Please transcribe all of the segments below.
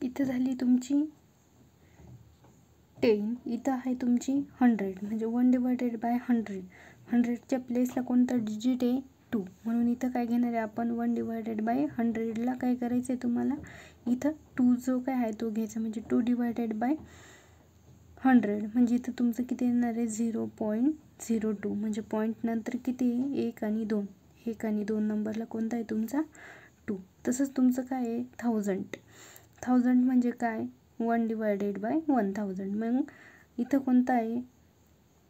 इथं झाली तुमची 10, इथं आहे तुमची 100, म्हणजे 1/100. 100च्या प्लेसला कोणता डिजिट आहे 2, म्हणून इथं काय घेणार आहे आपण 1/100ला काय करायचं आहे तुम्हाला, इथं 2 जो काय आहे तो घ्यायचा, म्हणजे 2/100, म्हणजे इथं तुमचं किती येणार आहे 0.02, म्हणजे पॉईंट नंतर किती आहे 1 आणि 2, 1 आणि 2 नंबरला कोणता आहे तुमचा 2. तसंच तुमचं काय आहे 1000 म्हणजे काय 1/1000, मग इथं कोणता आहे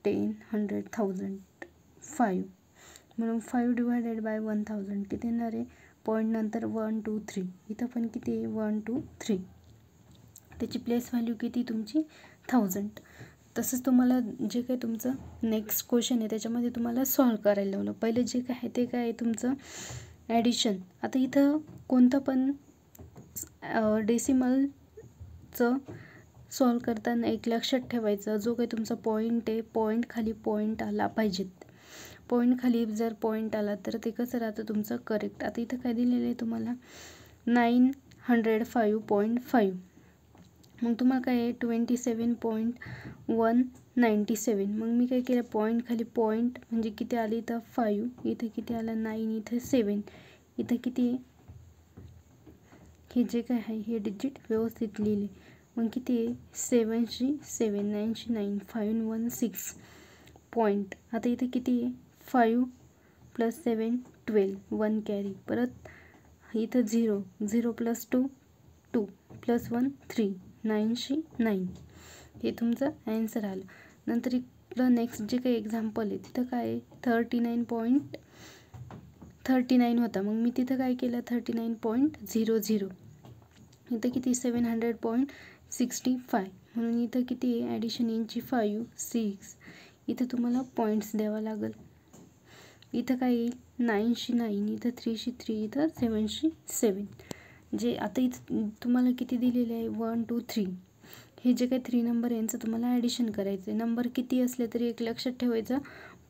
10, 100, 1000, 5, म्हणून 5/1000 किती येणार आहे, पॉईंट नंतर 1 2 3, इथं पण किती आहे 1 2 3, त्याची प्लेस व्हॅल्यू किती तुमची 1000. तसंच तुम्हाला जे काही तुमचं नेक्स्ट क्वेश्चन आहे त्याच्यामध्ये तुम्हाला सॉल्व करायला लावलं. पहिले जे काय आहे ते काय आहे तुमचं ॲडिशन. आता इथं कोणतं पण डेसिमलचं सॉल्व करताना एक लक्षात ठेवायचं, जो काही तुमचा पॉईंट आहे पॉईंट खाली पॉईंट आला पाहिजेत. पॉईंट खाली जर पॉईंट आला तर ते कसं राहतं तुमचं करेक्ट. आता इथं काय दिलेलं आहे तुम्हाला 905.5, मग तुम्हाला काय आहे 27.197, मग मी काय केलं पॉईंट खाली पॉईंट म्हणजे किती आली इथं 5, इथं किती आलं 9, इथं 7, इथं किती आहे हे जे काय आहे हे डिजिट व्यवस्थित लिहिले, मग किती आहे 7शी 7, 9शी 9, 5 1 6 पॉईंट. आता इथे किती आहे 5 + 7 12, 1 कॅरी, परत इथं 0 0 + 2 2 + 1 3, 9शी 9, हे तुमचं ॲन्सर आलं. नंतर इथं नेक्स्ट जे काही एक्झाम्पल आहे तिथं काय आहे 39.39 होता, मग मी तिथं काय केलं 39.00, इथं किती 700.65, म्हणून इथं किती आहे ॲडिशन यांची 5 6, इथं तुम्हाला पॉईंट्स द्यावा लागेल. इथं काय येईल 9शी 9, इथं 3शी 3, इथं 7शी 7, जे आता इथं तुम्हाला किती दिलेले आहे 1 2 3, हे जे काही 3 नंबर यांचं तुम्हाला ॲडिशन करायचं आहे. नंबर किती असले तरी एक लक्षात ठेवायचं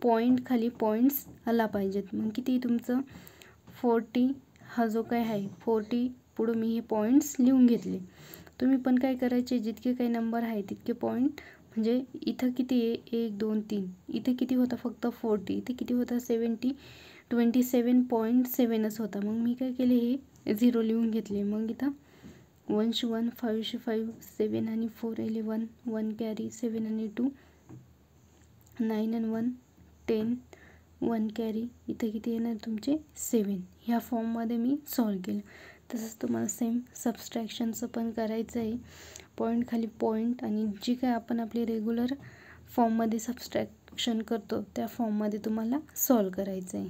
पॉईंट खाली पॉईंट्स आला पाहिजेत. मग किती तुमचं 40, हा जो काय आहे 40 पुढं मी हे पॉईंट्स लिहून घेतले. तुम्ही पण काय करायचे जितके काही नंबर आहे तितके पॉईंट, म्हणजे इथं किती आहे 1 2 3, इथे किती होता फक्त 40, इथे किती होता 27.7च होता, मग मी काय केले हे 0 लिहून घेतले. मग इथं 1शी 1, 5शी 5, 7 आणि 4 11, 1 कॅरी, 7 आणि 2 9 आणि 1 10, 1 कॅरी, इथं किती येणार तुमचे 7. ह्या फॉर्ममध्ये मी सॉल्व केलं. तसंच तुम्हाला सेम सबस्ट्रॅक्शनचं पण करायचं आहे. पॉईंट खाली पॉईंट आणि जी काय आपण आपली रेग्युलर फॉर्ममध्ये सबस्ट्रॅक्शन करतो त्या फॉर्ममध्ये तुम्हाला सॉल्व करायचं आहे.